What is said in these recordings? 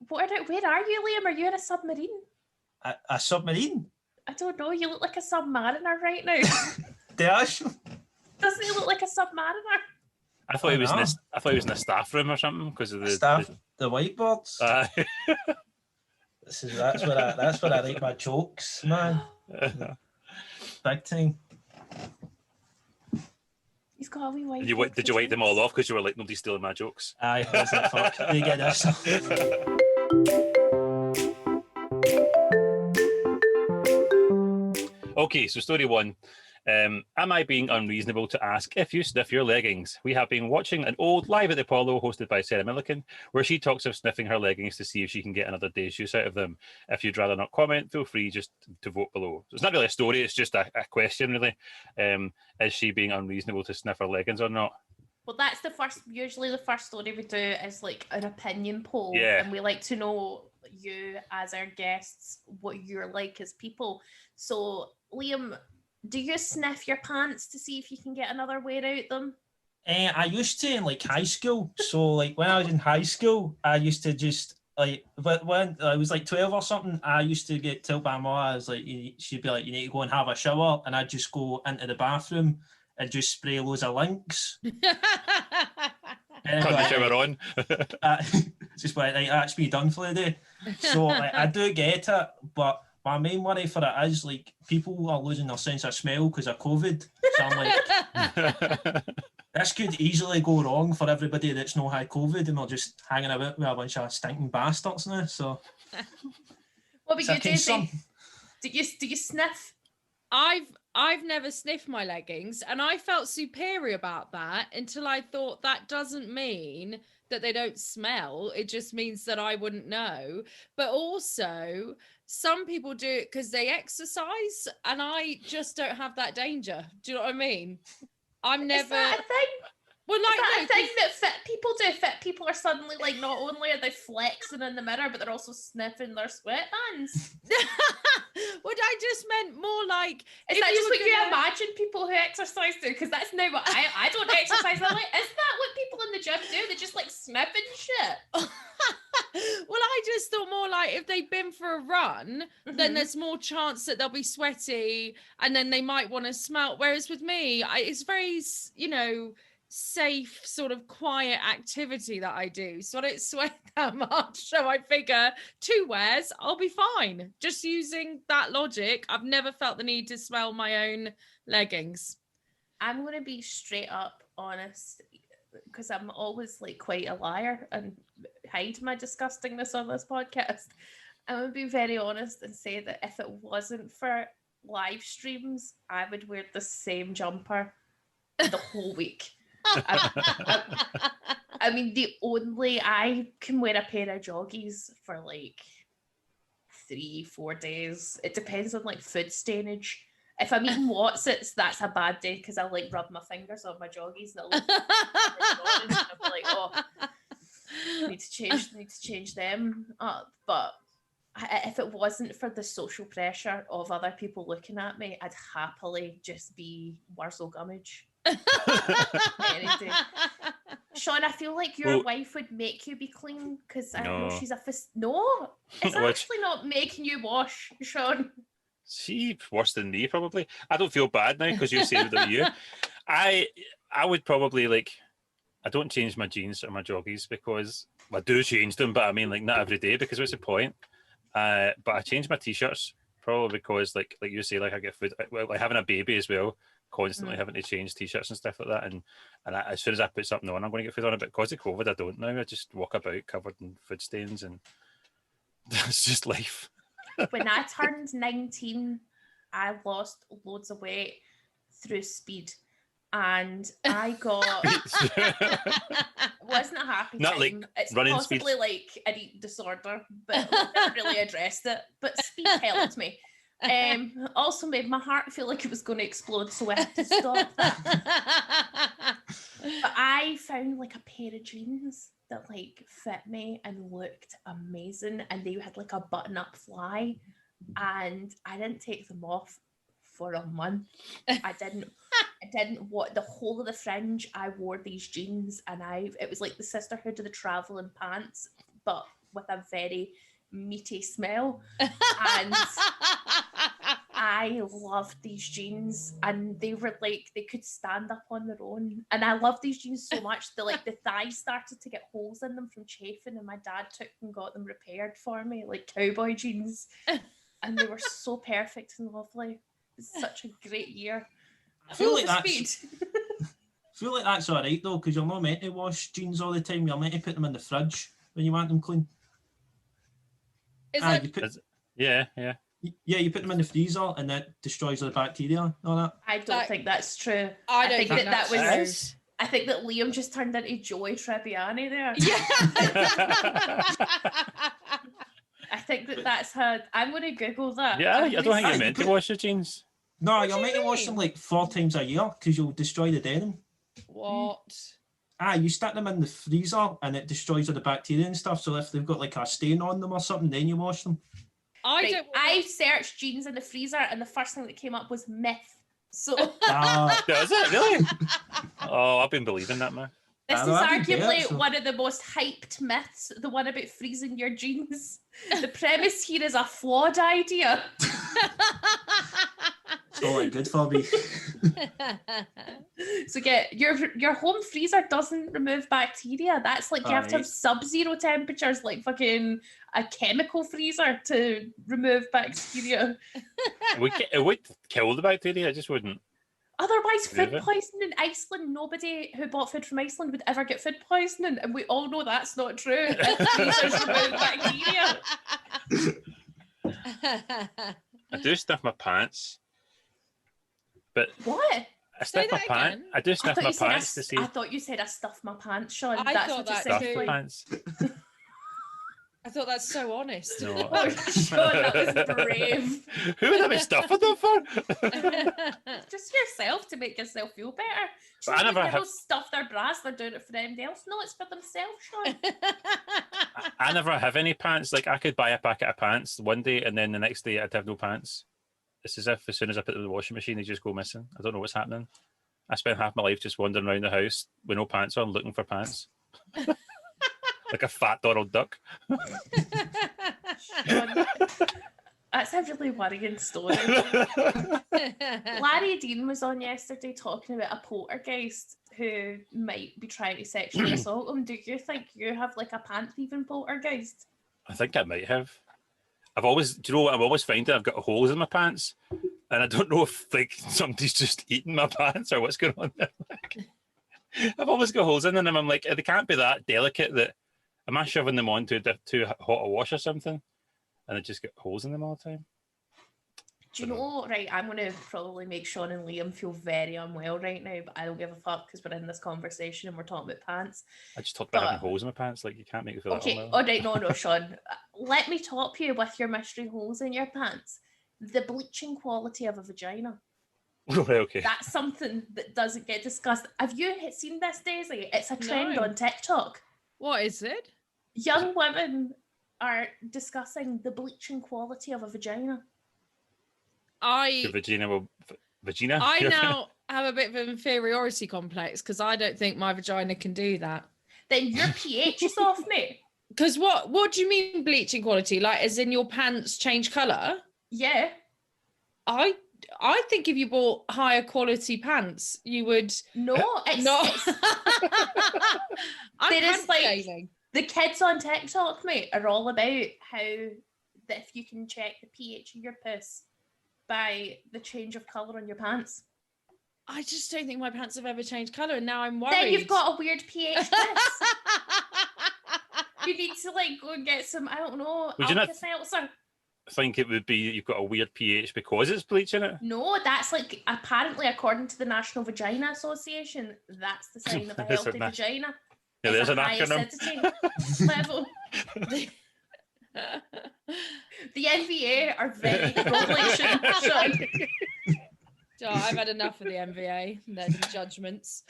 where are you, Liam? Are you in a submarine? A submarine? I don't know. You look like a submariner right now. Does? Doesn't he look like a submariner? I thought he was in a staff room or something because of the whiteboards. That's where I write my jokes, man. Big time. He's got a wee whiteboard. Did you wipe them all off because you were like, nobody's stealing my jokes? Aye, that's it. Fuck. You get this. Okay, so story one. Am I being unreasonable to ask if you sniff your leggings? We have been watching an old Live at the Apollo hosted by Sarah Millican, where she talks of sniffing her leggings to see if she can get another day's use out of them. If you'd rather not comment, feel free just to vote below. So it's not really a story, it's just a question, really. Is she being unreasonable to sniff her leggings or not? Well, that's usually the first story we do is like an opinion poll. Yeah. And we like to know you as our guests, what you're like as people. So, Liam, do you sniff your pants to see if you can get another wear out them? I used to in like high school. So like when I was in high school, I used to just like, but when I was like 12 or something, I used to get told by my mum, I was like, she'd be like, you need to go and have a shower, and I'd just go into the bathroom and just spray loads of Lynx. Turn the shower on. Just like, that's me done for the day. So like, I do get it, but my main worry for it is like people are losing their sense of smell because of COVID. So I'm like, this could easily go wrong for everybody that's not had COVID and they're just hanging about with a bunch of stinking bastards now. So what about you, Daisy? Do you sniff? I've never sniffed my leggings, and I felt superior about that until I thought that doesn't mean that they don't smell. It just means that I wouldn't know. But also, some people do it because they exercise, and I just don't have that danger. Do you know what I mean? I'm never. Is that a thing? Well, like, is that a thing that fit people do? Fit people are suddenly like, not only are they flexing in the mirror, but they're also sniffing their sweatbands. What I just meant more like. Is that just what you imagine people who exercise do? Because that's now what I don't exercise. I'm like, is that what people in the gym do? They just like sniffing shit. Well, I just thought more like if they've been for a run, then there's more chance that they'll be sweaty, and then they might want to smell. Whereas with me, it's very, safe, sort of quiet activity that I do. So I don't sweat that much. So I figure 2 wears, I'll be fine. Just using that logic, I've never felt the need to smell my own leggings. I'm going to be straight up honest, because I'm always like quite a liar and hide my disgustingness on this podcast. I'm going to be very honest and say that if it wasn't for live streams, I would wear the same jumper the whole week. I mean, I can wear a pair of joggies for like 3-4 days. It depends on like food stainage. If I'm eating Watsits, that's a bad day because I'll like rub my fingers on my joggies and I'll be like, oh, need to change them. But if it wasn't for the social pressure of other people looking at me, I'd happily just be Warsaw Gummidge. Any day. Sean, I feel like your wife would make you be clean because I know she's No, it's actually not making you wash, Sean. She's worse than me, probably. I don't feel bad now because you saved it with you. I would probably I don't change my jeans or my joggies because I do change them, but I mean not every day because what's the point? But I change my t-shirts probably because like you say, I get food. Like having a baby as well, constantly having to change t-shirts and stuff like that. And as soon as I put something on, I'm going to get food on it. But because of COVID, I don't now. I just walk about covered in food stains, and it's just life. When I turned 19, I lost loads of weight through speed. And I got wasn't a happy Not time. like it's running possibly speed. Like an eating disorder, but I never really addressed it. But speed helped me. Also made my heart feel like it was going to explode, so I had to stop that. But I found like a pair of jeans that like fit me and looked amazing, and they had like a button-up fly, and I didn't take them off for a month. I didn't want the whole of the fringe. I wore these jeans, and it was like the sisterhood of the traveling pants, but with a very meaty smell. And I loved these jeans, and they were like, they could stand up on their own. And I loved these jeans so much that like the thighs started to get holes in them from chafing, and my dad took and got them repaired for me, like cowboy jeans. And they were so perfect and lovely. It's such a great year. I feel like that's all right though, because you're not meant to wash jeans all the time. You're meant to put them in the fridge when you want them clean. Yeah. You put them in the freezer and that destroys all the bacteria and all that. I don't think that's true. I think that was. Is? I think that Liam just turned into Joey Tribbiani there. Yeah. I think that's how. I'm going to Google that. Yeah, I don't think you're meant to wash your jeans. No, you're meant to wash them like 4 times a year because you'll destroy the denim. What? You stick them in the freezer and it destroys all the bacteria and stuff. So if they've got like a stain on them or something, then you wash them. I searched jeans in the freezer and the first thing that came up was myth. So Does it really? Oh, I've been believing that, man. This is arguably one of the most hyped myths, the one about freezing your jeans. The premise here is a flawed idea. It's all like good for me. So your home freezer doesn't remove bacteria. That's like you have to have sub-zero temperatures, like fucking a chemical freezer to remove bacteria. It would kill the bacteria, it just wouldn't. Otherwise, food poisoning in Iceland, nobody who bought food from Iceland would ever get food poisoning, and we all know that's not true. Freezers remove bacteria. I do sniff my pants. But what? I sniff my pants. I do sniff my pants to see. I thought you said I stuff my pants, Sean. I thought that stuff my pants. I thought that's so honest. No. Oh, Sean, that was brave. Who would I be stuffing them for? Just yourself, to make yourself feel better. But I never have stuff their bras. They're doing it for anybody else. No, it's for themselves, Sean. I never have any pants. Like I could buy a packet of pants one day, and then the next day I'd have no pants. It's as if as soon as I put them in the washing machine, they just go missing. I don't know what's happening. I spent half my life just wandering around the house with no pants on, looking for pants. Like a fat Donald Duck. That's a really worrying story. Larry Dean was on yesterday talking about a poltergeist who might be trying to sexually assault him. Do you think you have like a pant-thieving poltergeist? I think I might have. Do you know what I'm always finding? I've got holes in my pants, and I don't know if like somebody's just eating my pants or what's going on there. I've always got holes in them, and I'm like, they can't be that delicate that. Am I shoving them on too hot a wash or something? And I just get holes in them all the time. Do you know, right, I'm going to probably make Sean and Liam feel very unwell right now, but I don't give a fuck because we're in this conversation and we're talking about pants. I just talked about having holes in my pants. Like, you can't make me feel that unwell. All right, no, Sean. Let me top you with your mystery holes in your pants. The bleaching quality of a vagina. Okay. That's something that doesn't get discussed. Have you seen this, Daisy? It's a trend on TikTok. What is it? Young women are discussing the bleaching quality of a vagina. Vagina. I now have a bit of an inferiority complex because I don't think my vagina can do that. Then your pH is off, mate. Because what do you mean bleaching quality? Like, as in your pants change colour? Yeah. I think if you bought higher quality pants, you would. No, it's not. There is like the kids on TikTok, mate, are all about how that if you can check the pH of your piss by the change of colour on your pants. I just don't think my pants have ever changed colour, and now I'm worried. Then you've got a weird pH piss. You need to like go and get some, I don't know, Alka-Seltzer. I think it would be you've got a weird pH because it's bleach in it. No, that's like apparently according to the National Vagina Association, that's the sign of a healthy vagina. Yeah, there's an acronym. Level. The NBA are very pro-bleaching. Oh, I've had enough of the NBA and their judgments.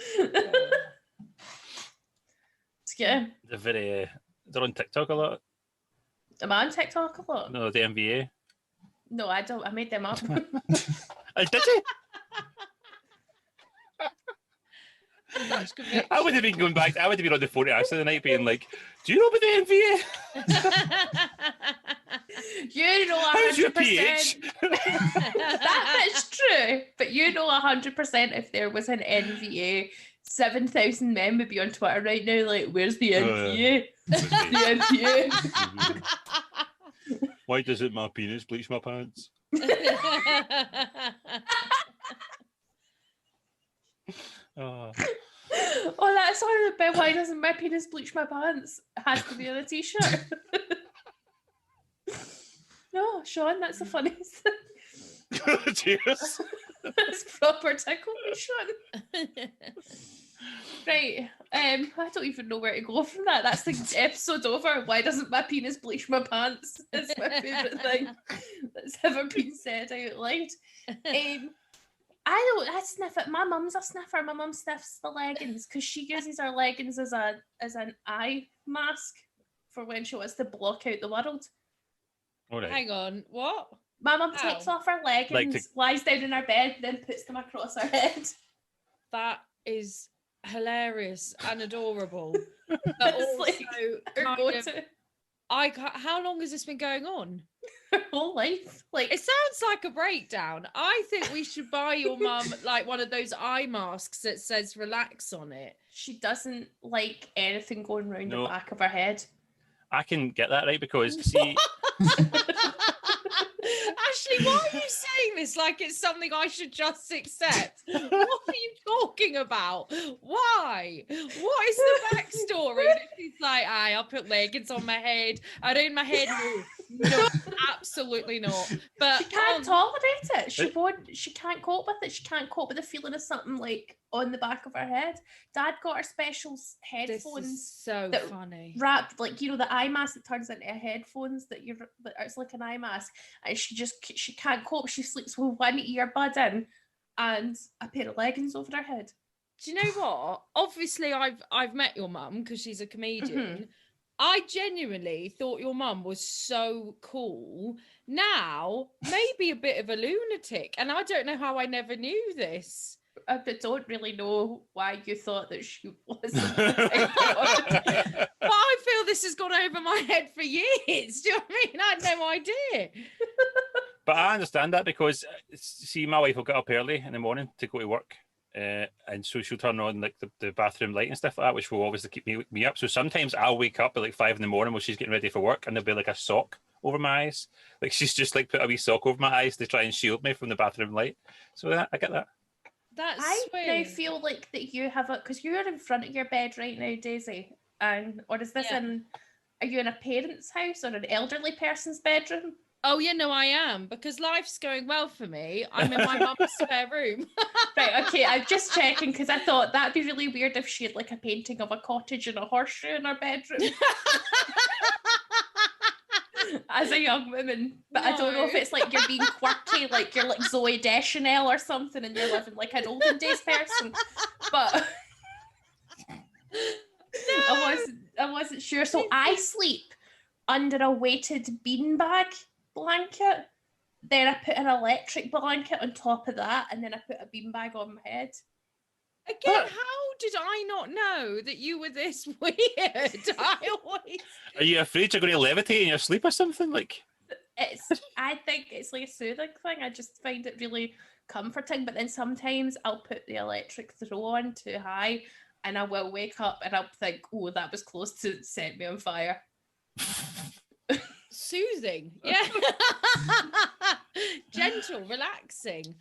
Yeah. They're on TikTok a lot. Am I on TikTok a lot? No, the NBA. No, I don't. I made them up. Did you? Such conviction. I would have been going back. I would have been on the phone to Ashley the night, being like, "Do you know about the NVA? You know, How's your 100%. pH?" That is true, but you know, 100%. If there was an NVA, 7,000 men would be on Twitter right now. Like, where's the NVA? The NVA. Why doesn't my penis bleach my pants? Oh. Oh, that song about why doesn't my penis bleach my pants has to be on a t-shirt. No, Sean, that's the funniest thing. Cheers. That's proper tickle me, Sean. Right, I don't even know where to go from that. That's the episode over. Why doesn't my penis bleach my pants? It's my favourite thing that's ever been said out loud. I sniff it. My mum's a sniffer. My mum sniffs the leggings because she uses her leggings as an eye mask for when she wants to block out the world. All right. Hang on, what? My mum takes off her leggings, lies down in her bed, then puts them across her head. That is hilarious and adorable. But also, Like her go-to. how long has this been going on? Her whole life. Like, It sounds like a breakdown. I think we should buy your mum like one of those eye masks that says relax on it. she doesn't like anything going round No. the back of her head. I can get that right because see, Ashley, why are you saying this like it's something I should just accept? What are you talking about? Why? What is the backstory? That she's like, I'll put leggings on my head. Around my head, no, absolutely not. But She can't tolerate it. She won't. She can't cope with it. She can't cope with the feeling of something like on the back of her head. Dad got her special this headphones is so that funny. wrapped, like, you know, the eye mask that turns into headphones that it's like an eye mask, and she can't cope. She sleeps with one earbud in and a pair of leggings over her head. Do you know what? Obviously, I've met your mum because she's a comedian. I genuinely thought your mum was so cool. Now, maybe a bit of a lunatic, and I don't know how I never knew this. I don't really know why you thought that she was. But I feel this has gone over my head for years. Do you know what I mean? I had no idea. but I understand that because see, my wife will get up early in the morning to go to work. And so she'll turn on like the bathroom light and stuff like that, which will obviously keep me up. So sometimes I'll wake up at like 5 a.m. while she's getting ready for work, and there'll be like a sock over my eyes. Like she's just like put a wee sock over my eyes to try and shield me from the bathroom light. So I get that. That's I sweet. now feel like that you have it because you're in front of your bed right now, Daisy. Or is this are you in a parent's house or an elderly person's bedroom? Oh yeah, no, I am, because life's going well for me. I'm in my mum's spare room. Right, okay, I'm just checking because I thought that'd be really weird if she had like a painting of a cottage and a horseshoe in her bedroom as a young woman. But I don't know if it's like you're being quirky, like you're like Zooey Deschanel or something and you're living like an olden days person. But I wasn't sure. So I sleep under a weighted beanbag blanket. Then I put an electric blanket on top of that, and then I put a beanbag on my head. Again, how did I not know that you were this weird? Are you afraid you're going to levitate in your sleep or something? Like I think it's like a soothing thing. I just find it really comforting. But then sometimes I'll put the electric throw on too high, and I will wake up and I'll think, "Oh, that was close to set me on fire." Soothing, yeah. Gentle, relaxing.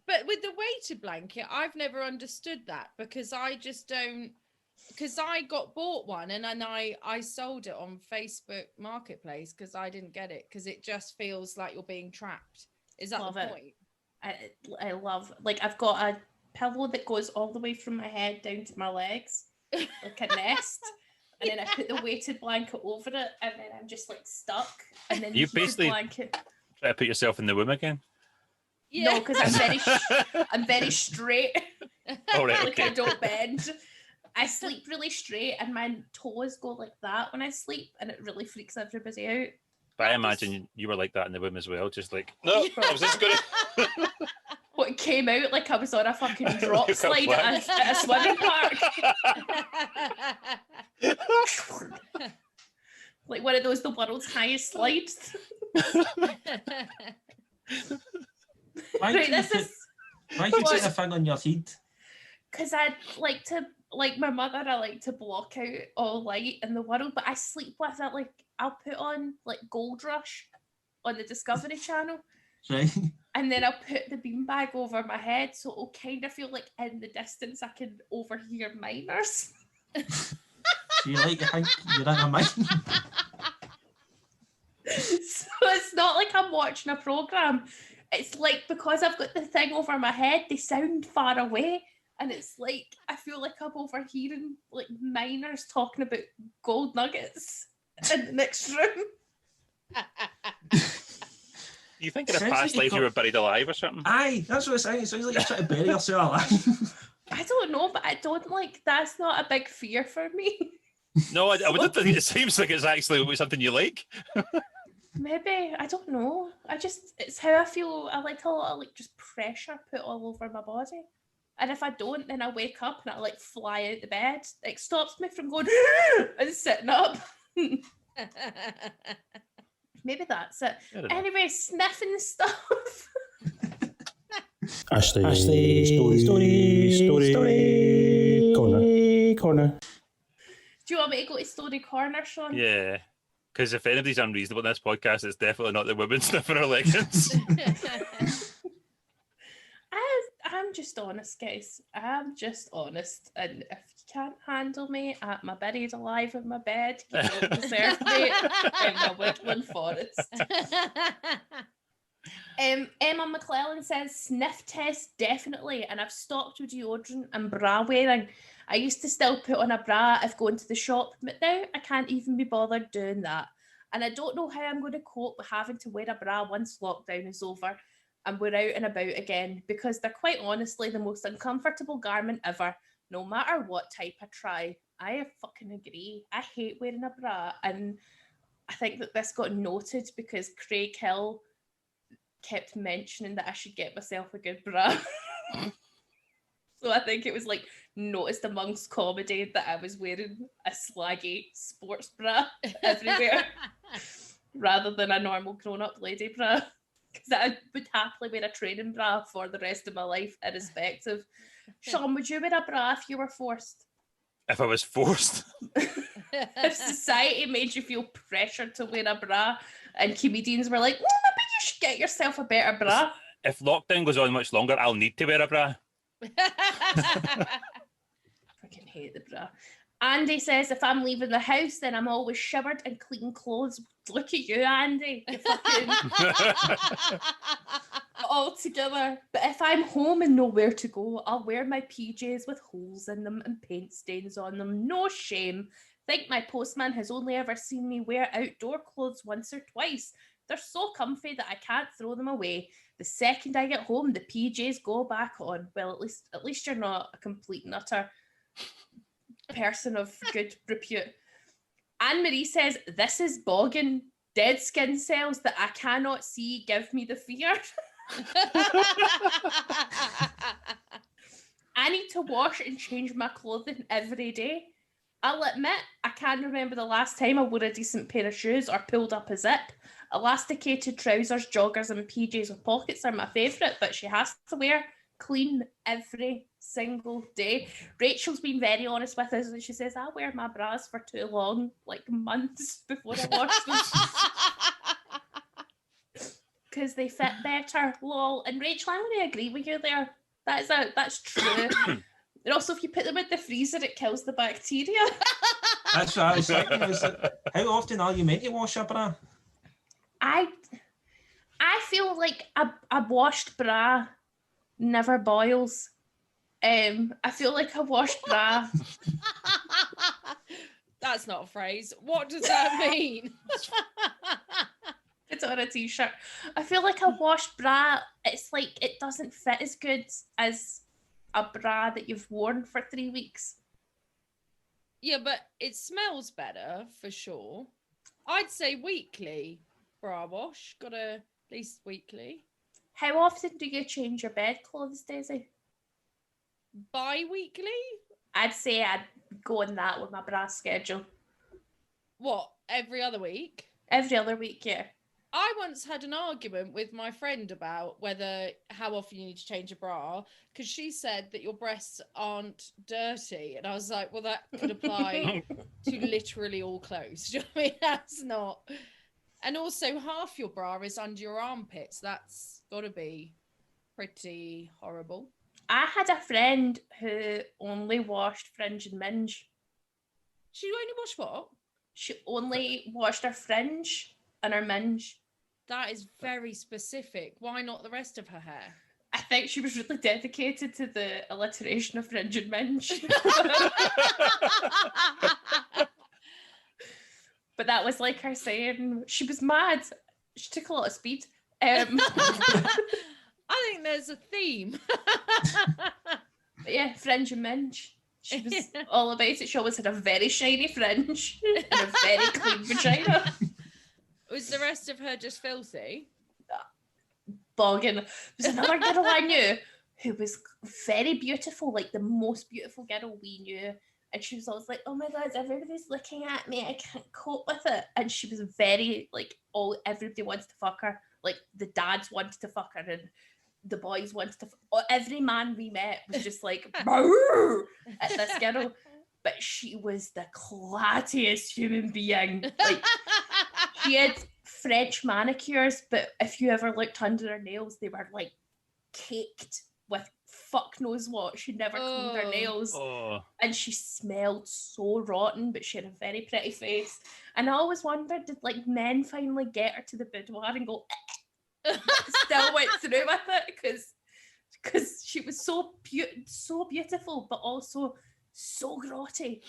But with the weighted blanket, I've never understood that because I just don't. Because I got bought one and then I sold it on Facebook Marketplace because I didn't get it because it just feels like you're being trapped. Is that Love the it. point? I love, like, I've got a pillow that goes all the way from my head down to my legs, like a nest. And then I put the weighted blanket over it, and then I'm just like stuck. And then You the heated basically blanket. try to put yourself in the womb again. Yeah. No, because I'm very straight. All right, Like okay. I don't bend. I sleep really straight, and my toes go like that when I sleep, and it really freaks everybody out. But I imagine you were like that in the womb as well, just like No, I was just going to. what came out like I was on a fucking drop slide at a swimming park. Like one of those, the world's highest slides. Why do you put a thing on your head? Because I like to, like my mother, I like to block out all light in the world, but I sleep with it. Like I'll put on like Gold Rush on the Discovery Channel. Right. And then I'll put the beanbag over my head, so it'll kind of feel like in the distance I can overhear minors. So you like to think you're in a mine? So it's not like I'm watching a programme. It's like because I've got the thing over my head, they sound far away. And it's like, I feel like I'm overhearing like minors talking about gold nuggets in the next room. You think in a past life you were buried alive or something? Aye, that's what I'm saying. It sounds like you're trying to bury yourself alive. I don't know, but I don't like, that's not a big fear for me. No, I wouldn't think it seems like it's actually something you like. Maybe, I don't know. It's how I feel. I like a lot of like just pressure put all over my body. And if I don't, then I wake up and I like fly out the bed. It stops me from going and sitting up. Maybe that's it. Anyway, sniffing stuff. Ashley story corner. Do you want me to go to story corner, Sean? Yeah. Because if anybody's unreasonable in this podcast, it's definitely not the women sniffing her leggings. I'm just honest, guys. I'm just honest. And if you can't handle me at my buried alive in my bed, you don't deserve me in my woodland forest. Emma McClellan says, sniff test, definitely. And I've stopped with deodorant and bra wearing. I used to still put on a bra if going to the shop, but now I can't even be bothered doing that. And I don't know how I'm going to cope with having to wear a bra once lockdown is over and we're out and about again, because they're quite honestly the most uncomfortable garment ever, no matter what type I try. I fucking agree. I hate wearing a bra, and I think that this got noted because Craig Hill kept mentioning that I should get myself a good bra. So I think it was like noticed amongst comedy that I was wearing a slaggy sports bra everywhere rather than a normal grown-up lady bra. Because I would happily wear a training bra for the rest of my life, irrespective. Sean, would you wear a bra if you were forced? If I was forced? If society made you feel pressured to wear a bra and comedians were like, well, maybe you should get yourself a better bra. If lockdown goes on much longer, I'll need to wear a bra. Freaking hate the bra. Andy says, if I'm leaving the house, then I'm always showered and clean clothes. Look at you, Andy. You're fucking all together. But if I'm home and nowhere to go, I'll wear my PJs with holes in them and paint stains on them. No shame. Think my postman has only ever seen me wear outdoor clothes once or twice. They're so comfy that I can't throw them away. The second I get home, the PJs go back on. Well, at least you're not a complete nutter. Person of good repute. Anne-Marie says, this is bogging. Dead skin cells that I cannot see give me the fear. I need to wash and change my clothing every day. I'll admit, I can't remember the last time I wore a decent pair of shoes or pulled up a zip. Elasticated trousers, joggers and PJs with pockets are my favourite, but she has to wear clean every single day. Rachel's been very honest with us and she says, I wear my bras for too long, like months before I wash them. Because they fit better, lol. And Rachel, I'm going to agree with you there. That's true. And also, if you put them in the freezer, it kills the bacteria. That's what I was thinking. How often are you meant to wash a bra? I feel like a washed bra never boils. I feel like a washed bra. That's not a phrase. What does that mean? It's on a t-shirt. I feel like a washed bra, it's like it doesn't fit as good as a bra that you've worn for 3 weeks. Yeah, but it smells better for sure. I'd say weekly bra wash. Got at least weekly. How often do you change your bedclothes, Daisy? Bi-weekly? I'd say I'd go on that with my bra schedule. What, every other week? Every other week, yeah. I once had an argument with my friend about how often you need to change a bra, because she said that your breasts aren't dirty. And I was like, well, that could apply to literally all clothes. Do you know what I mean? That's not. And also, half your bra is under your armpits. That's got to be pretty horrible. I had a friend who only washed fringe and minge. She only washed what? She only washed her fringe and her minge. That is very specific. Why not the rest of her hair? I think she was really dedicated to the alliteration of fringe and minge. But that was like her saying she was mad. She took a lot of speed. I think there's a theme. But yeah, fringe and minge. She was all about it. She always had a very shiny fringe and a very clean vagina. Was the rest of her just filthy? Bogging. There's another girl I knew who was very beautiful, like the most beautiful girl we knew. And she was always like, oh my God, everybody's looking at me. I can't cope with it. And she was very, like, everybody wants to fuck her. Like, the dads wanted to fuck her and the boys wanted to every man we met was just like, at this girl. But she was the clattiest human being. Like, she had French manicures, but if you ever looked under her nails, they were like caked with fuck knows what. She never cleaned her nails. And she smelled so rotten, but she had a very pretty face. And I always wondered, did like men finally get her to the boudoir and go, still went through with it? Because she was so beautiful, but also so grotty.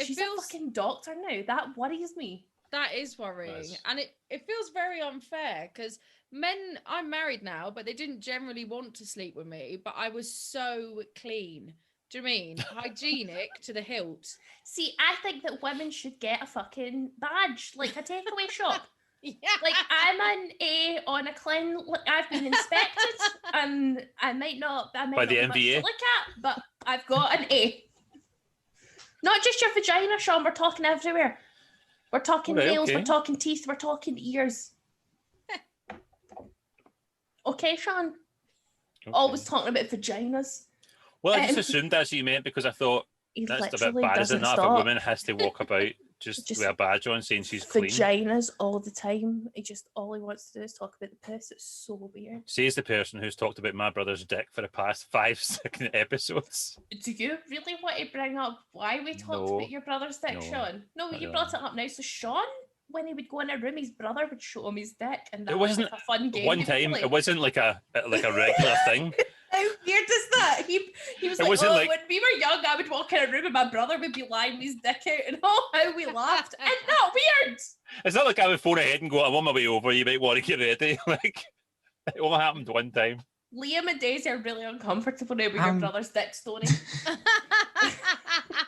She's a fucking doctor now. That worries me. That is worrying. Nice. And it feels very unfair because I'm married now, but they didn't generally want to sleep with me, but I was so clean. Do you mean? Hygienic to the hilt. See, I think that women should get a fucking badge, like a takeaway shop. Yeah. Like, I'm an A on a clean, I've been inspected, and I might not by the be MVA. Much to look at, but I've got an A. Not just your vagina, Sean, we're talking everywhere. We're talking nails, we're talking teeth, we're talking ears. Okay, Sean? Okay. Always talking about vaginas. Well, I just assumed that's what you meant because I thought that's a bit bad, isn't that? If a woman has to walk about just with a badge on saying she's clean. Vaginas all the time. All he wants to do is talk about the piss. It's so weird. Says the person who's talked about my brother's dick for the past 5 episodes. Do you really want to bring up why we talked about your brother's dick, Sean? No, you brought it up now. So Sean, when he would go in a room, his brother would show him his dick, and that was like a fun game. One time, it wasn't like a regular thing. How weird is that? He was like, when we were young, I would walk in a room and my brother would be lying his dick out, and how we laughed. Isn't that weird? It's not like I would phone ahead and go, I'm on my way over, you might want to get ready. Like, it only happened one time. Liam and Daisy are really uncomfortable now with your brother's dick story.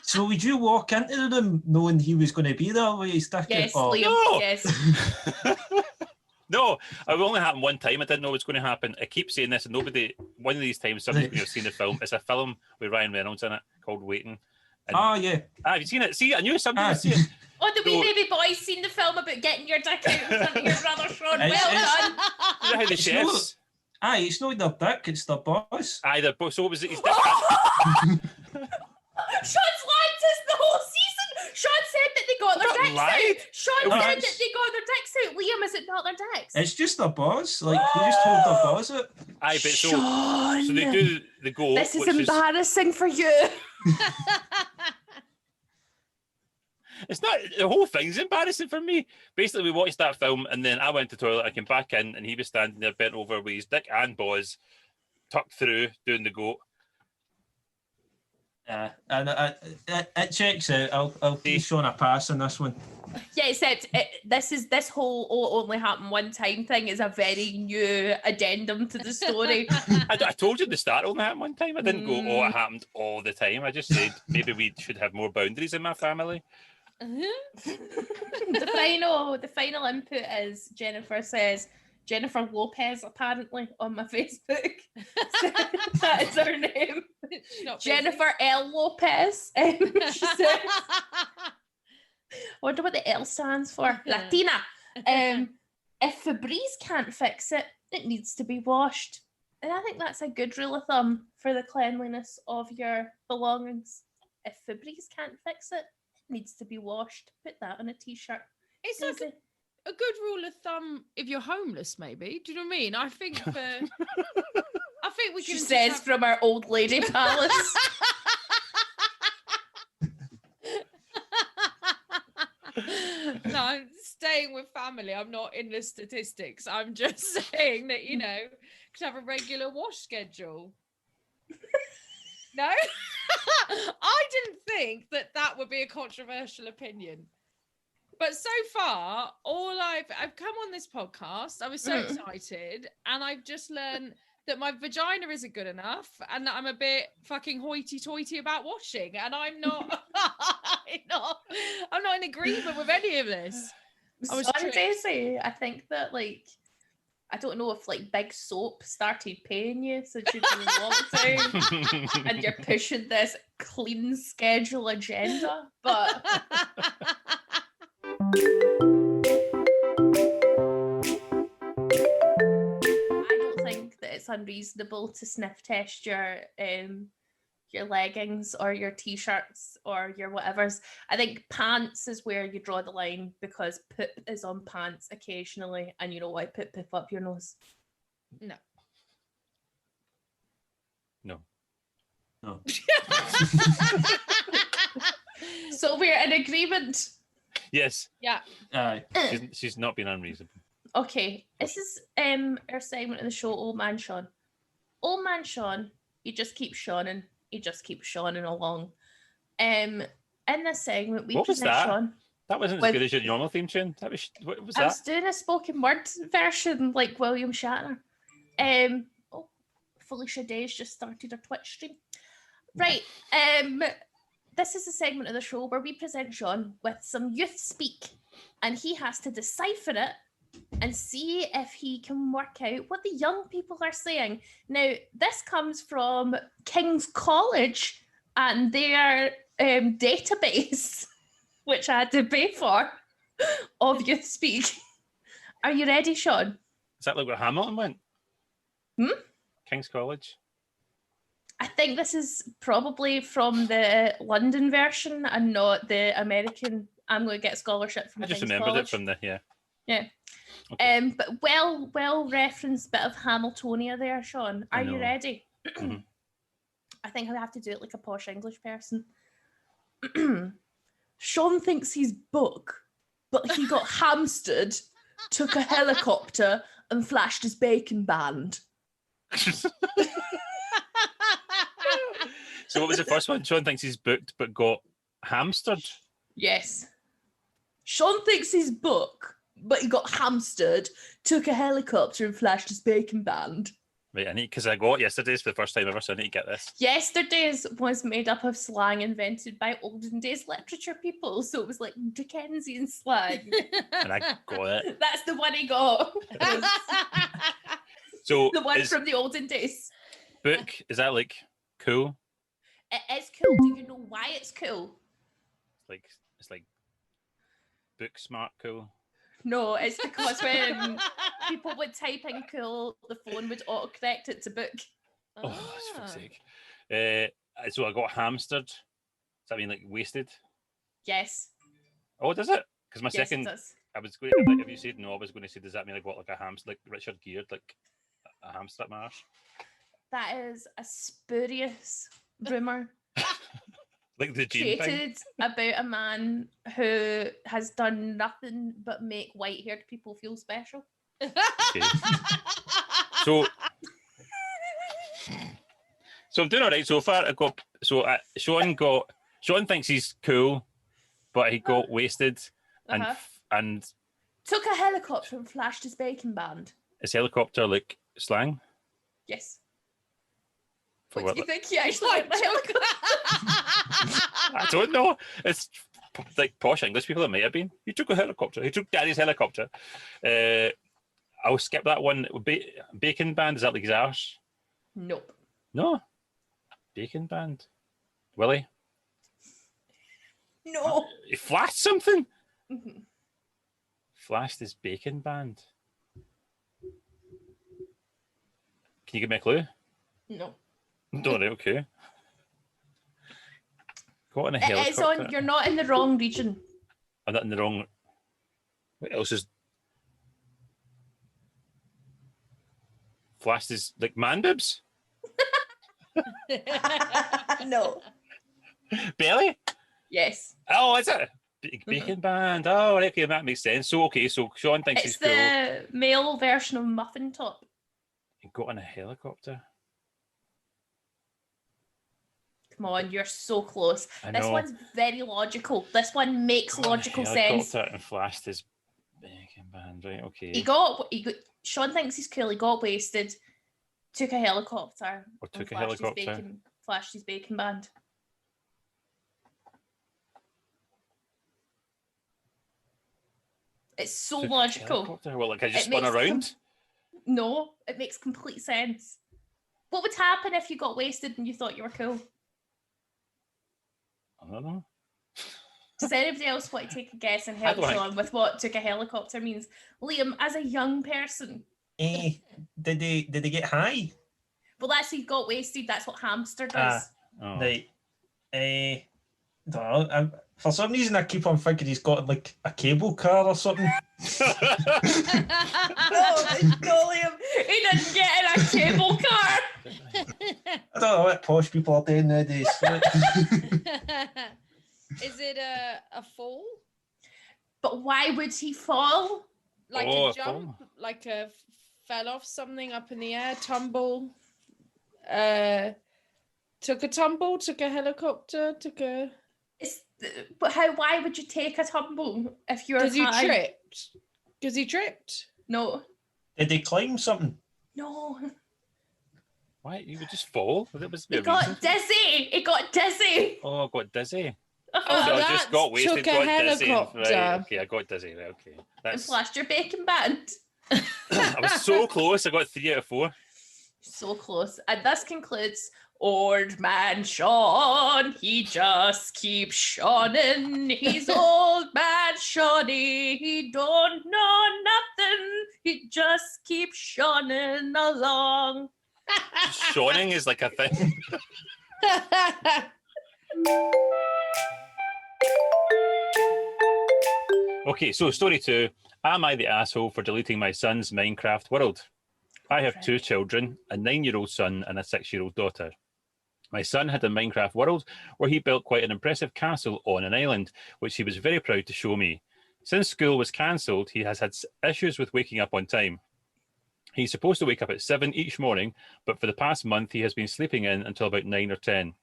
So would you walk into the room knowing he was going to be there with his dick? Yes, out? Liam, no! Yes. No, it only happened one time. I didn't know it was going to happen. I keep saying this, and one of these times, somebody's going to have seen the film. It's a film with Ryan Reynolds in it called Waiting. And, yeah. Have you seen it? See, I knew somebody would see it. Oh, the wee baby boy's seen the film about getting your dick out in front of your brother, Sean. Well done. You know how the chefs... It's not their dick, it's their boss. So what was it? His dick? Sean's lied to us the whole season. Sean said that they got their dicks out. Sean said that they got their dicks out. Liam, is it not their dicks? It's just their boss. Like, they just told their boss it. But so they do the go. This is embarrassing for you. It's not, the whole thing's embarrassing for me. Basically, we watched that film and then I went to the toilet, I came back in and he was standing there bent over with his dick and balls tucked through doing the goat. And it checks out. I'll be Sean a pass on this one. Yeah, except this whole only happened one time thing is a very new addendum to the story. I told you at the start it only happened one time. I didn't go, it happened all the time. I just said maybe we should have more boundaries in my family. The final input is Jennifer says, Jennifer Lopez, apparently, on my Facebook. That is her name. Jennifer L. Lopez. She says, I wonder what the L stands for. Latina. If Febreze can't fix it, it needs to be washed. And I think that's a good rule of thumb for the cleanliness of your belongings. If Febreze can't fix it, it needs to be washed. Put that on a t-shirt. It's like a good rule of thumb if you're homeless, maybe. Do you know what I mean? I think we can. She says from our old lady palace. No, I'm staying with family. I'm not in the statistics. I'm just saying that, you know, could have a regular wash schedule. No? I didn't think that would be a controversial opinion. But so far, I've come on this podcast, I was so excited, and I've just learned that my vagina isn't good enough and that I'm a bit fucking hoity-toity about washing, and I'm not I'm not in agreement with any of this. Daisy, I think that, like, I don't know if, like, Big Soap started paying you since you've been in lockdown and you're pushing this clean schedule agenda, but... I don't think that it's unreasonable to sniff test your leggings or your t-shirts or your whatevers. I think pants is where you draw the line, because poop is on pants occasionally, and you know why put poop up your nose. No. So we're in agreement. Yes. Yeah. She's not been unreasonable. Okay, this is our segment of the show, Old Man Sean. Old Man Sean, he just keeps shawning. He just keeps shawning along. In this segment, we present Sean. That wasn't as good as your normal theme tune. What was that? I was doing a spoken word version like William Shatner. Felicia Day's just started her Twitch stream. Right. This is a segment of the show where we present Sean with some youth speak, and he has to decipher it and see if he can work out what the young people are saying. Now, this comes from King's College and their database, which I had to pay for, of youth speak. Are you ready, Sean? Is that like where Hamilton went? King's College? I think this is probably from the London version and not the American. I'm going to get scholarship from King's College. I just remembered it from the, yeah. Yeah. Okay. But well referenced bit of Hamiltonia there, Sean. Are you ready? Mm-hmm. I think I have to do it like a posh English person. Sean thinks he's book, but he got hamstered, took a helicopter and flashed his bacon band. So what was the first one? Sean thinks he's booked but got hamstered? Yes. Sean thinks he's book, but he got hamstered, took a helicopter and flashed his bacon band. Right, because I got yesterday's for the first time ever, so I need to get this. Yesterday's was made up of slang invented by olden days literature people, so it was like Dickensian slang. And I got it. That's the one he got. So the one from the olden days. Book, is that like cool? It is cool. Do you know why it's cool? It's like book smart cool. No, it's because when people would type in cool, the phone would autocorrect it to book. Oh, that's for sake. So I got hamstered. Does that mean like wasted? Yes. Oh, does it? Because my second, I was going to, if you said no, I was going to say, does that mean I got like a hamster, like Richard Gere, like a hamster at my arse? That is a spurious rumour. Like the gene created thing? About a man who has done nothing but make white-haired people feel special. Okay. So I'm doing all right so far. Sean thinks he's cool, but he got wasted and took a helicopter and flashed his bacon band. Is helicopter like slang? Yes. What do you think he actually went by helicopter? I don't know. It's like posh English people. It might have been. He took a helicopter. He took Daddy's helicopter. I I'll skip that one. Bacon band, is that like his arse? Nope. No. Bacon band. Willie? No. He flashed something? Mhm. Flashed his bacon band. Can you give me a clue? No. No, right, okay. Got in a It's helicopter. on. You're not in the wrong region. I'm not in the wrong. What else is. Flashed his, like, man boobs? No. Belly? Yes. Oh, is it? Bacon band. Oh, right, okay, that makes sense. So, okay, so Sean thinks It's he's cool. the male version of muffin top. He got in a helicopter. Come on, you're so close. I This know. one's very logical. This one makes Got in a logical sense. helicopter and flashed his bacon band. Right, okay. He got. Sean thinks he's cool. He got wasted. Took a helicopter. Or and took a flashed his helicopter. flashed his bacon band. It's so Took a logical. helicopter? Well, like I just It spun makes around. No, it makes complete sense. What would happen if you got wasted and you thought you were cool? I don't know. Does anybody else want to take a guess and I'd help like- Sean with what took a helicopter means? Liam, as a young person, Did they get high? well, that's he got wasted. That's what hamster does. Oh. Right. Don't know. For some reason, I keep on thinking he's got like a cable car or something. No, Liam, he didn't get in a cable car. I don't know what posh people are doing nowadays. Is it a fall? But why would he fall? Like Oh, a a jump? fall. Like a fell off something up in the air, tumble? Took a tumble, took a helicopter, took a... But why would you take a tumble if you're Because he high? tripped. Because he tripped. No, Did they climb something? no. Why? You would just fall? That was He a got reason. dizzy. He got dizzy. Oh, I got dizzy. Oh, So I that's just got wasted, took a got dizzy. helicopter. Right, okay, I got dizzy. Right, okay. And That's. flashed your bacon band. I was so close. I got 3 out of 4. So close. And this concludes Old Man Sean. He just keeps shawning. He's Old Man Shawnee. He don't know nothing. He just keeps shawning along. Shawning is like a thing. Okay, so story 2. Am I the asshole for deleting my son's Minecraft world? I have 2 children, a 9-year-old son and a 6-year-old daughter. My son had a Minecraft world where he built quite an impressive castle on an island, which he was very proud to show me. Since school was cancelled, he has had issues with waking up on time. He's supposed to wake up at 7 each morning, but for the past month he has been sleeping in until about 9 or 10.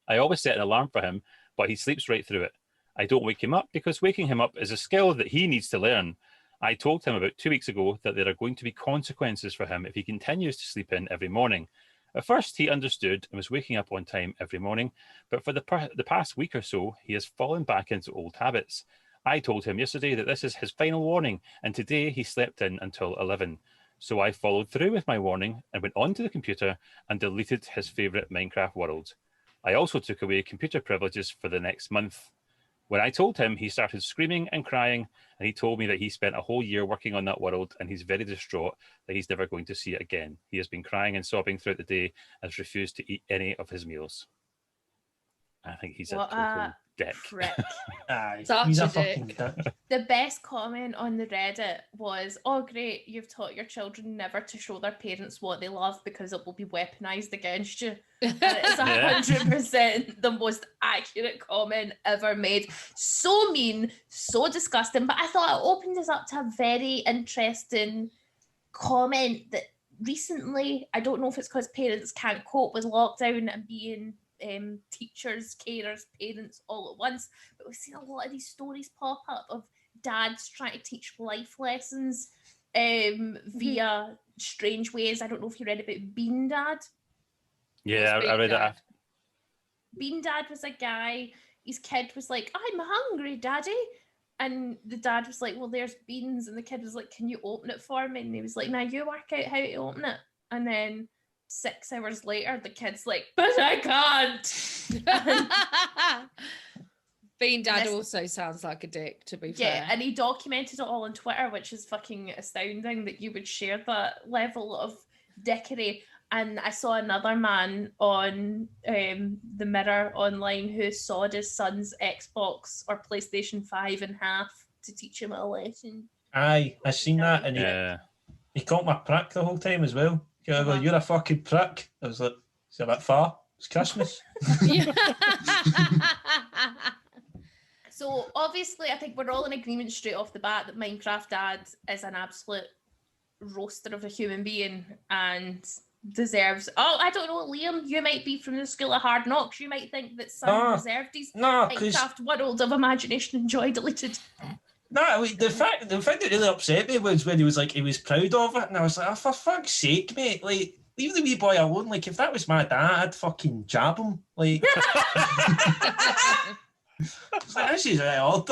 I always set an alarm for him, but he sleeps right through it. I don't wake him up because waking him up is a skill that he needs to learn. I told him about 2 weeks ago that there are going to be consequences for him if he continues to sleep in every morning. At first, he understood and was waking up on time every morning, but for the past week or so, he has fallen back into old habits. I told him yesterday that this is his final warning, and today he slept in until 11. So I followed through with my warning and went onto the computer and deleted his favourite Minecraft world. I also took away computer privileges for the next month. When I told him, he started screaming and crying, and he told me that he spent a whole year working on that world, and he's very distraught that he's never going to see it again. He has been crying and sobbing throughout the day and has refused to eat any of his meals. I think he's What a total dick. prick. Aye, Such he's a a fucking dick. The best comment on the Reddit was, "Oh, great, you've taught your children never to show their parents what they love because it will be weaponized against you." And it is Yeah. 100% the most accurate comment ever made. So mean, so disgusting. But I thought it opened us up to a very interesting comment that recently, I don't know if it's because parents can't cope with lockdown and being teachers, carers, parents all at once, but we've seen a lot of these stories pop up of dads trying to teach life lessons via strange ways. I don't know if you read about Bean Dad. Yeah, I read that. Bean Dad was a guy, his kid was like, "I'm hungry, Daddy." And the dad was like, well, there's beans. And the kid was like, can you open it for me? And he was like, now you work out how to open it. And then 6 hours later, the kid's like, but I can't. Being dad also sounds like a dick, to be fair. Yeah, and he documented it all on Twitter, which is fucking astounding that you would share that level of dickery. And I saw another man on the Mirror online who sawed his son's Xbox or PlayStation 5 in half to teach him a lesson. Aye, I seen that, and he called my prick the whole time as well. I go, you're a fucking prick. I was like, it's a bit far. It's Christmas. So obviously, I think we're all in agreement straight off the bat that Minecraft Dad is an absolute roaster of a human being and deserves. Oh, I don't know, Liam. You might be from the school of Hard Knocks. You might think that Son deserved his Minecraft world of imagination and joy deleted. No, the fact that really upset me was when he was proud of it, and I was like, oh, for fuck's sake, mate, like, leave the wee boy alone. Like, if that was my dad, I'd fucking jab him. Like, this is right odd.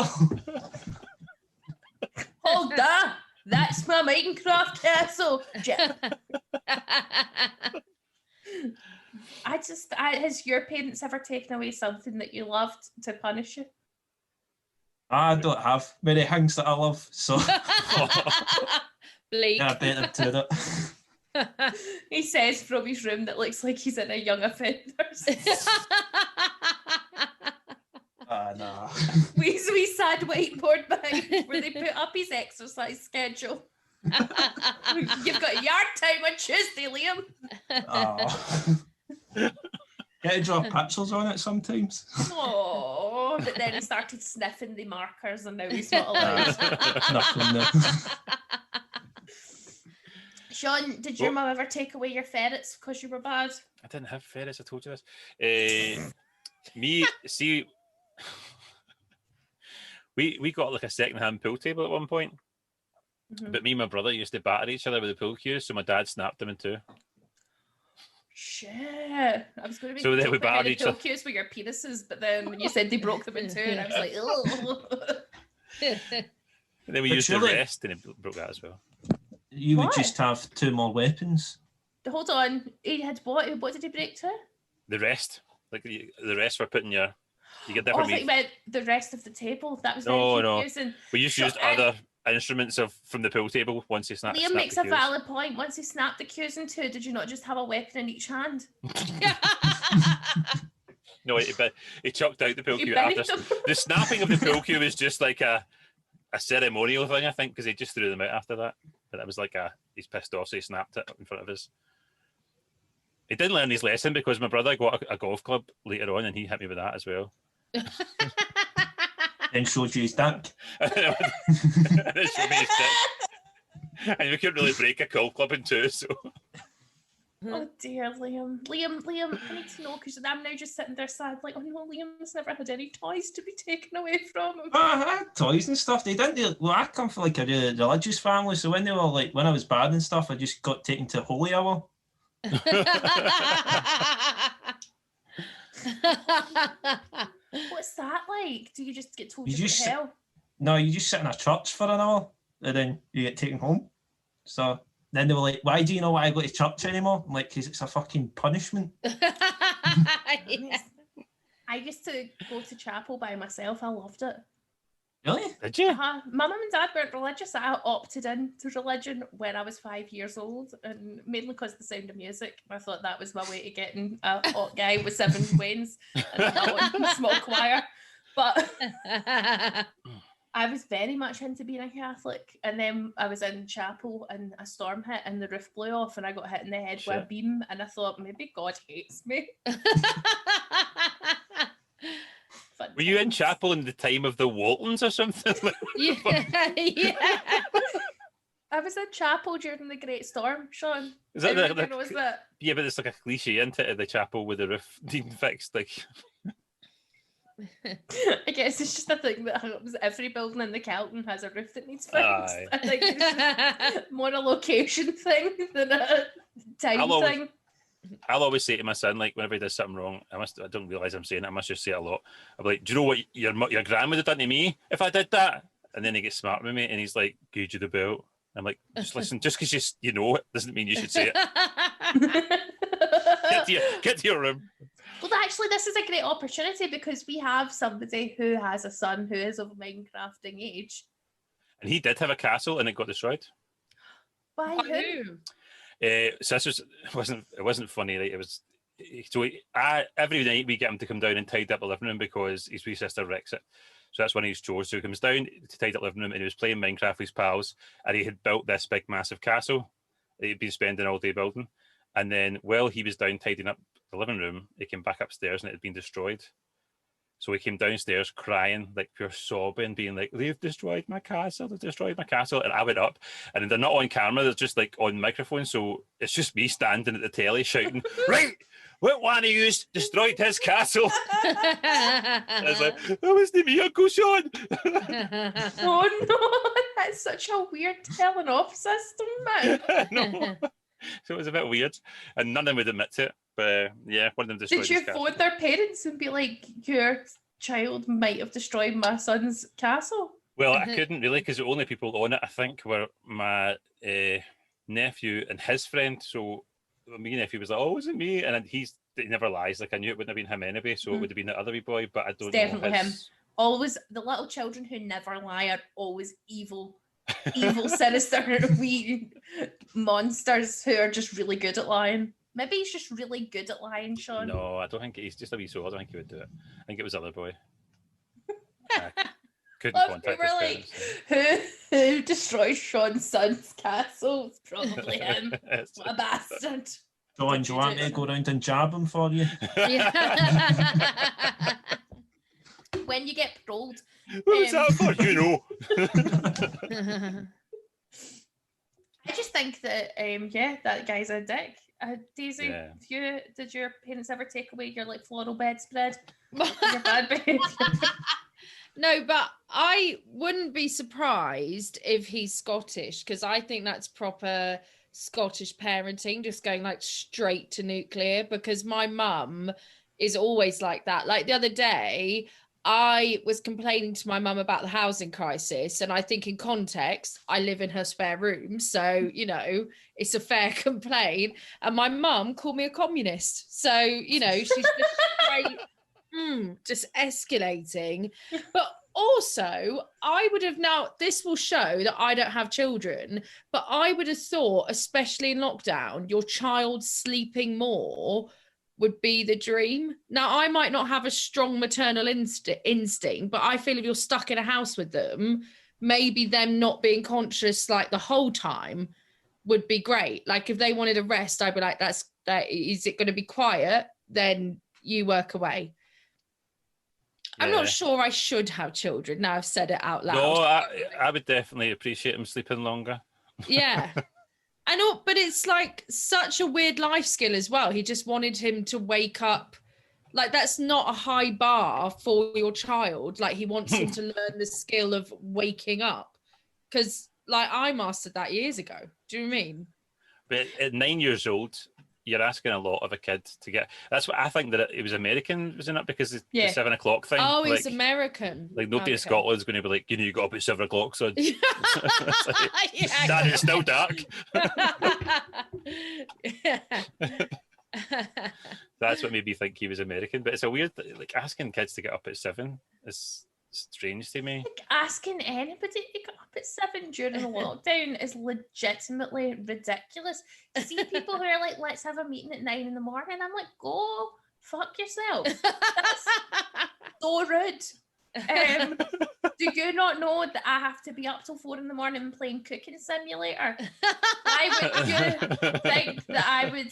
Hold on, that's my Minecraft castle. Has your parents ever taken away something that you loved to punish you? I don't have many things that I love, so Bleak. Yeah, I better do it. He says from his room that looks like he's in a young offenders. No. We sad whiteboard behind where they put up his exercise schedule. You've got yard time on Tuesday, Liam. Get to draw pictures on it sometimes. Oh, but then he started sniffing the markers and now he's not allowed. Nothing there. Sean, did your mum ever take away your ferrets because you were bad? I didn't have ferrets, I told you this. We got like a second-hand pool table at one point, but me and my brother used to batter each other with the pool cues, so my dad snapped them in two. Shit. I was going to be so then we battered each other. Cues with your penises, but then when you said they broke them in two, and I was like, oh. And then we used the rest, and it broke that as well. You would just have two more weapons. Hold on. He had what? What did he break to? The rest. Like the rest were putting your... You get I thought you meant the rest of the table. That was very confusing. No. We used to use other instruments from the pool table once he snapped. Liam makes a valid point. Once he snapped the cues in two, did you not just have a weapon in each hand? No, he chucked out the pool cue after. The snapping of the pool cue was just like a ceremonial thing, I think, because he just threw them out after that. But that was like he's pissed off, so he snapped it in front of us. He didn't learn his lesson because my brother got a golf club later on and he hit me with that as well. Then showed you his dick. And we couldn't really break a golf club in two, so... Oh dear, Liam. Liam, I need to know, because I'm now just sitting there sad, like, oh no, Liam's never had any toys to be taken away from him. I had toys and stuff. They didn't. Well, I come from like a really religious family, so when they were like, when I was bad and stuff, I just got taken to holy hour. What's that like? Do you just get told you to just hell? No, you just sit in a church for an hour and then you get taken home. So then they were like, why do you not want to go to church anymore? I'm like, because it's a fucking punishment. Yeah. I used to go to chapel by myself. I loved it. Really? Did you? My mum and dad weren't religious. I opted into religion when I was 5 years old, and mainly because of the sound of music. I thought that was my way to getting a hot guy with 7 twins and a small choir. But I was very much into being a Catholic, and then I was in chapel and a storm hit and the roof blew off and I got hit in the head with a beam, and I thought maybe God hates me. Were you in chapel in the time of the Waltons or something? Yeah. I was in chapel during the Great Storm, Sean. Is that that? Yeah, but it's like a cliche, isn't it? The chapel with the roof being fixed, like. I guess it's just a thing that happens. Every building in the Calton has a roof that needs fixed. Aye. I think it's just more a location thing than a time thing. I'll always say to my son, like, whenever he does something wrong, I don't realise I'm saying it, I must just say it a lot. I'm like, do you know what your grandma would have done to me if I did that? And then he gets smart with me and he's like, "Gauge you the belt." I'm like, "Just listen, just because you know it doesn't mean you should say it. Get to your room." Well, actually, this is a great opportunity because we have somebody who has a son who is of Minecrafting age. And he did have a castle and it got destroyed. By By who? So this it wasn't funny. Like, it was. So every night we get him to come down and tidy up the living room because his wee sister wrecks it. So that's one of his chores. So he comes down to tidy up the living room and he was playing Minecraft with his pals and he had built this big massive castle that he'd been spending all day building. And then while he was down tidying up the living room, he came back upstairs and it had been destroyed. So he came downstairs crying, like pure sobbing, being like, "They've destroyed my castle, they've destroyed my castle." And I went up, and they're not on camera, they're just like on microphone. So it's just me standing at the telly shouting, "Right, what one of you destroyed his castle?" I was like, "That wasn't me, Uncle Sean." Oh no, that's such a weird telling off system, man. No. So it was a bit weird. And none of them would admit to it. But yeah, one of them destroyed Did you his castle. phone their parents and be like, "Your child might have destroyed my son's castle"? Well, I couldn't really because the only people on it, I think, were my nephew and his friend. So my nephew was like, "Oh, was it me?" And he never lies. Like, I knew it wouldn't have been him anyway, so it would have been the other wee boy. But I don't It's definitely know him. Always the little children who never lie are always evil, sinister, wee monsters who are just really good at lying. Maybe he's just really good at lying, Sean. No, I don't think he's just a wee soul. I don't think he would do it. I think it was the other boy. Couldn't Love contact you were his like, parents. who destroyed Sean's son's castle? It's probably him. It's- What a bastard. John, do you want me to go round and jab him for you? When you get paroled. Who's that for? You know. I just think that that guy's a dick. Daisy, Yeah. did your parents ever take away your like floral bedspread? Your bad behavior? No, but I wouldn't be surprised if he's Scottish because I think that's proper Scottish parenting, just going like straight to nuclear because my mum is always like that. Like the other day, I was complaining to my mum about the housing crisis, and I think in context, I live in her spare room, so you know it's a fair complaint. And my mum called me a communist, so you know she's just straight, just escalating. But also, I would have this will show that I don't have children, but I would have thought, especially in lockdown, your child sleeping more would be the dream. Now, I might not have a strong maternal instinct, but I feel if you're stuck in a house with them, maybe them not being conscious like the whole time would be great. Like if they wanted a rest, I'd be like, that is it going to be quiet? Then you work away. Yeah. I'm not sure I should have children. Now I've said it out loud. No, I would definitely appreciate him sleeping longer. Yeah. I know, but it's like such a weird life skill as well. He just wanted him to wake up. Like that's not a high bar for your child. Like he wants him to learn the skill of waking up. Because like I mastered that years ago. Do you know what I mean? But at 9 years old, you're asking a lot of a kid to get. That's what I think that it was American, wasn't it? Because the 7 o'clock thing. Oh, he's American. Like nobody in Scotland's going to be like, you got up at 7 o'clock, so Dad, it's still dark. That's what made me think he was American. But it's a weird, like asking kids to get up at 7 is strange to me. Like asking anybody to get up at 7 during the lockdown is legitimately ridiculous. To see people who are like, let's have a meeting at 9 a.m, I'm like, go fuck yourself. That's so rude. Do you not know that I have to be up till 4 a.m. playing Cooking Simulator? Why would you think that I would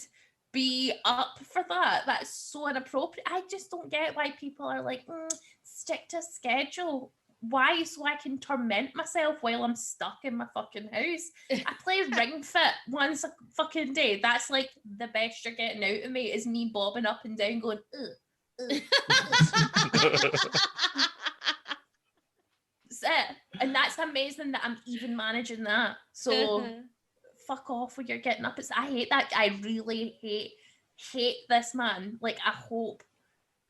be up for that? That's so inappropriate. I just don't get why people are like, stick to a schedule. Why? So I can torment myself while I'm stuck in my fucking house. I play Ring Fit once a fucking day. That's like the best you're getting out of me is me bobbing up and down going, That's it. And that's amazing that I'm even managing that. So fuck off when you're getting up. I hate that. I really hate this man. Like I hope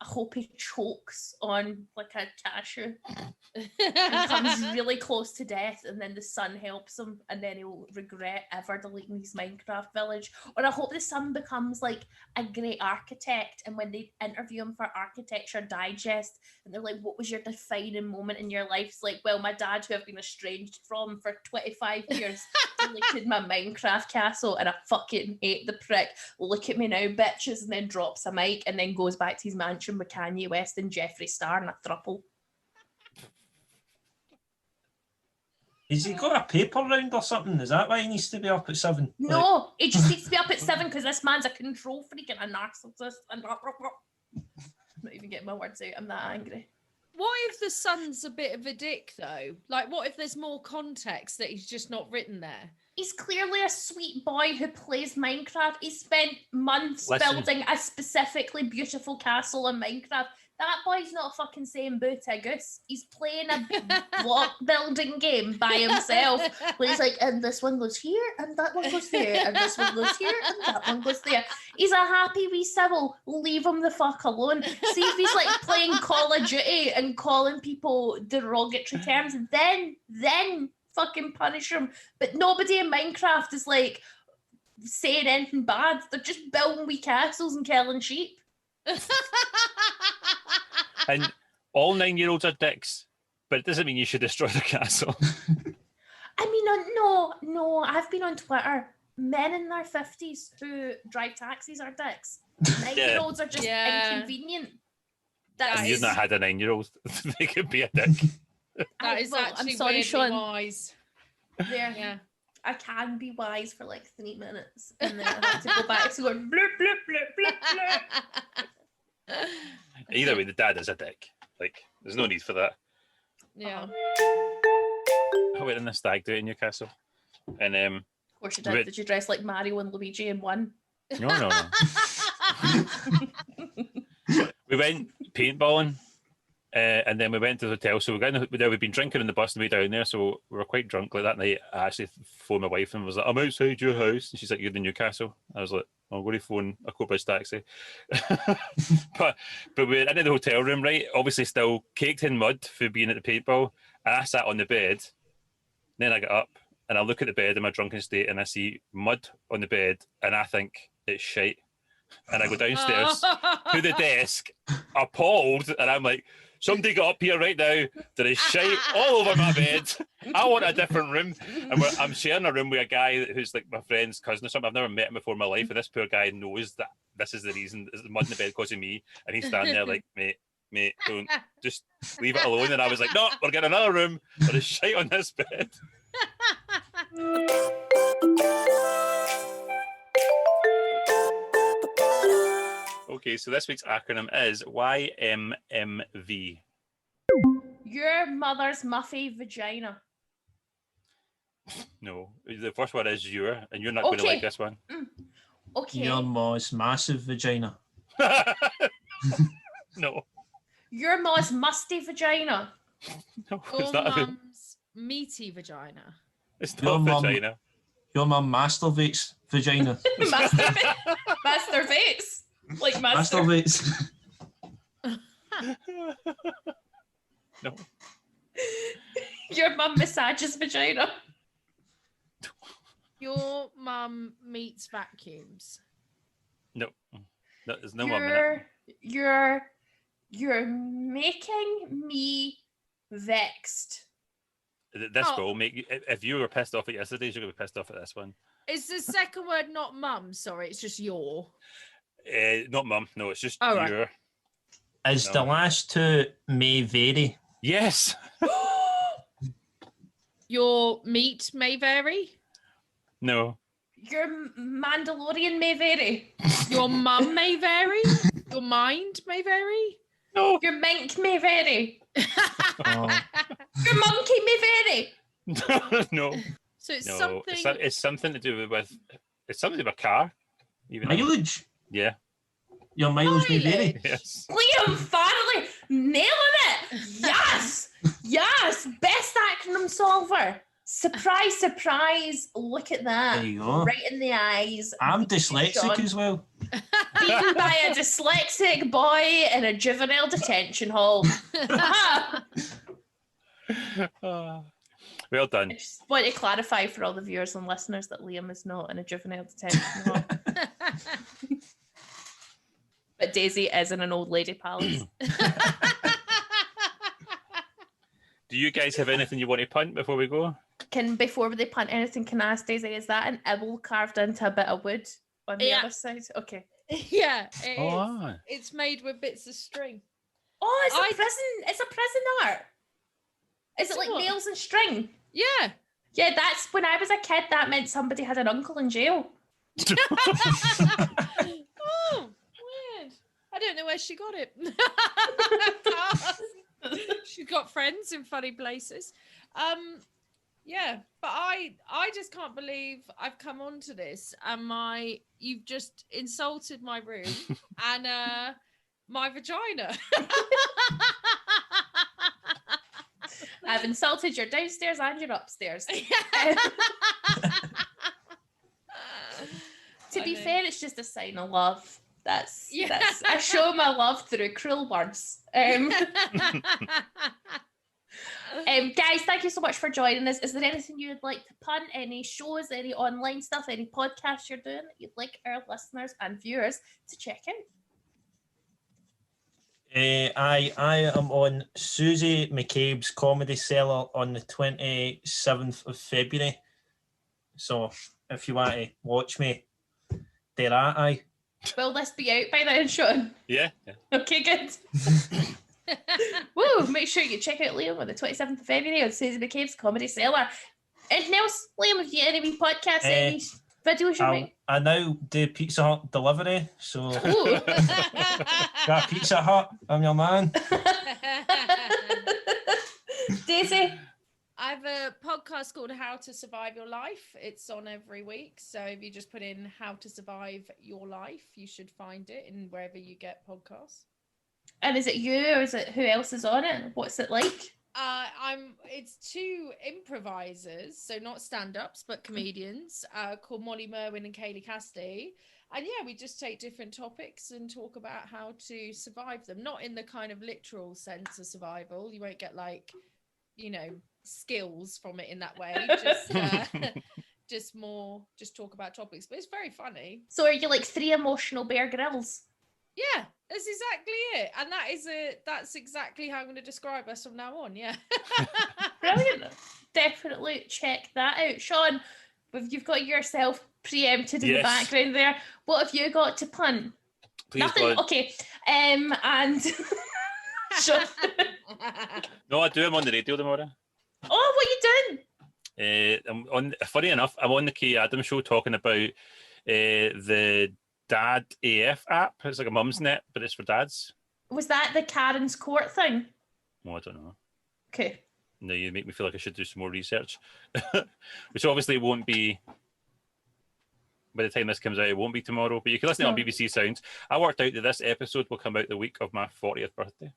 I hope he chokes on like a cashew and comes really close to death, and then the son helps him, and then he'll regret ever deleting his Minecraft village. Or I hope the son becomes like a great architect, and when they interview him for Architecture Digest, and they're like, "What was your defining moment in your life?" It's like, "Well, my dad, who I've been estranged from for 25 years, deleted my Minecraft castle, and I fucking hate the prick. Look at me now, bitches," and then drops a mic, and then goes back to his mansion with Kanye West and Jeffree Star and a throuple. Has he got a paper round or something? Is that why he needs to be up at 7? No, he just needs to be up at 7 because this man's a control freak and a narcissist. And I'm not even getting my words out. I'm that angry. What if the son's a bit of a dick, though? Like, what if there's more context that he's just not written there? He's clearly a sweet boy who plays Minecraft. He spent months Listen. building a specifically beautiful castle in Minecraft. That boy's not fucking saying boo to a goose. He's playing a block building game by himself. Where he's like, and this one goes here, and that one goes there, and this one goes here, and that one goes there. He's a happy wee civil. Leave him the fuck alone. See if he's like playing Call of Duty and calling people derogatory terms, then fucking punish him. But nobody in Minecraft is like saying anything bad. They're just building wee castles and killing sheep. And all 9-year-olds are dicks, but it doesn't mean you should destroy the castle. I mean, no. I've been on Twitter. Men in their 50s who drive taxis are dicks. 9-year-olds are just inconvenient. And you've not had a 9-year-old. They could be a dick. That is actually weirdly wise. There. Yeah. I can be wise for like 3 minutes, and then I have to go back to going bloop, bloop, bloop, bloop, bloop. Either way, the dad is a dick. Like, there's no need for that. Yeah. I went in the stag do in Newcastle. And of course you did. Did you dress like Mario and Luigi in one? No. We went paintballing, and then we went to the hotel. So we'd been drinking on the bus on the way down there, so we were quite drunk. Like that night, I actually phoned my wife and was like, "I'm outside your house," and she's like, "You're in Newcastle." I was like, "I'm going to phone a Cobridge taxi." but we're in the hotel room, right? Obviously, still caked in mud for being at the paintball, and I sat on the bed. Then I got up and I look at the bed in my drunken state, and I see mud on the bed, and I think it's shite. And I go downstairs to the desk, appalled, and I'm like, "Somebody got up here right now. There is shite all over my bed. I want a different room." And I'm sharing a room with a guy who's like my friend's cousin or something. I've never met him before in my life, and this poor guy knows that this is the reason. There's mud in the bed because of me, and he's standing there like, mate, don't, just leave it alone. And I was like, "No, we're getting another room. There is shite on this bed." Okay, so this week's acronym is YMMV. Your mother's muffy vagina. No, the first one is your, and you're not going to like this one. Okay. Your mom's massive vagina. No. Your mom's musty vagina. No, Your it's not. mum's meaty vagina. It's not vagina. Your mum masturbates vagina. Masturbates. Like Masturbates. No. Your mum massages vagina. Your mum meets vacuums. No. There's no mum in it. You're making me vexed. This will make you, if you were pissed off at yesterday's, you're going to be pissed off at this one. Is the second word not mum? Sorry, it's just your. Not mum. No, it's just right. your. Is the last two may vary? Yes. Your meat may vary. No. Your Mandalorian may vary. Your mum may vary. Your mind may vary. No. Your mink may vary. Oh. Your monkey may vary. No. So it's No. something. It's something to do with. It's something to do with a car. Even Mileage? Yeah. Your mileage may vary? Yes. Liam Farrelly, nailing it. Yes. Yes. Best acronym solver. Surprise, surprise. Look at that. There you go. Right in the eyes. I'm dyslexic as well. Beaten by a dyslexic boy in a juvenile detention hall. Well done. I just want to clarify for all the viewers and listeners that Liam is not in a juvenile detention hall. But Daisy is in an old lady palace. Do you guys have anything you want to punt before we go? Before they punt anything, can I ask Daisy, is that an owl carved into a bit of wood on the other side? Okay. Yeah, it is. Oh. It's made with bits of string. Oh, it's a prison art. Is it like what? nails and string? Yeah. Yeah, that's when I was a kid, that meant somebody had an uncle in jail. Oh, weird. I don't know where she got it. She's got friends in funny places. Yeah, but I just can't believe I've come onto this and you've just insulted my room and my vagina. I've insulted your downstairs and your upstairs. To be fair, it's just a sign of love. That's I show my love through cruel words. Guys, thank you so much for joining us. Is there anything you'd like to punt? Any shows, any online stuff, any podcasts you're doing that you'd like our listeners and viewers to check out? I am on Susie McCabe's Comedy Cellar on the 27th of February. So if you want to watch me, there I. Will this be out by then, Sean? Yeah. Okay, good. Woo! Make sure you check out Liam on the 27th of February on Susie McCabe's Comedy Cellar. Anything else, Liam? Have you any wee podcasts, any videos you make? I now do Pizza Hut delivery, so Ooh. got Pizza Hut, I'm your man. Daisy? I have a podcast called How to Survive Your Life. It's on every week. So if you just put in How to Survive Your Life, you should find it in wherever you get podcasts. And is it you or is it who else is on it? What's it like? It's two improvisers, so not stand-ups, but comedians, called Molly Merwin and Kaylee Cassidy. And yeah, we just take different topics and talk about how to survive them. Not in the kind of literal sense of survival. You won't get skills from it in that way. Just talk about topics. But it's very funny. So are you like three emotional Bear Grylls? Yeah, that's exactly it. And that's exactly how I'm going to describe us from now on. Yeah. Brilliant. Definitely check that out. Sean, you've got yourself preempted in the background there. What have you got to punt? Please, nothing. God. Okay. And Sean. No, I do. I'm on the radio tomorrow. Oh, what are you doing? Funny enough, I'm on the Kay Adams show talking about the Dad AF app. It's like a mum's net, but it's for dads. Was that the Karen's Court thing? Well, I don't know. Okay. No, you make me feel like I should do some more research. Which obviously won't be, by the time this comes out, it won't be tomorrow, but you can listen to it on BBC Sounds. I worked out that this episode will come out the week of my 40th birthday.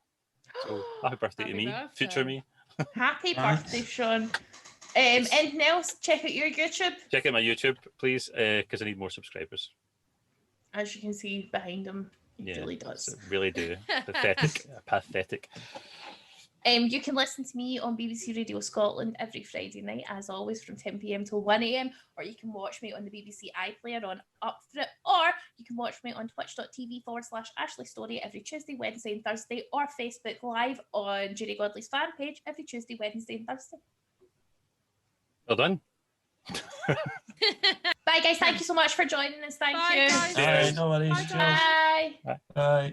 So happy birthday to me, future me. Happy birthday, Sean. Anything else? Check out your YouTube. Check out my YouTube, please, because I need more subscribers. As you can see behind him, he really does. Really do. Pathetic. You can listen to me on BBC Radio Scotland every Friday night, as always, from 10 p.m. till 1 a.m. Or you can watch me on the BBC iPlayer on Up For It. Or you can watch me on twitch.tv/Ashley Storrie every Tuesday, Wednesday and Thursday. Or Facebook Live on Judy Godley's fan page every Tuesday, Wednesday and Thursday. Well done. Bye, guys. Thank you so much for joining us. Thank you. Guys. All right, no worries. Bye. Bye.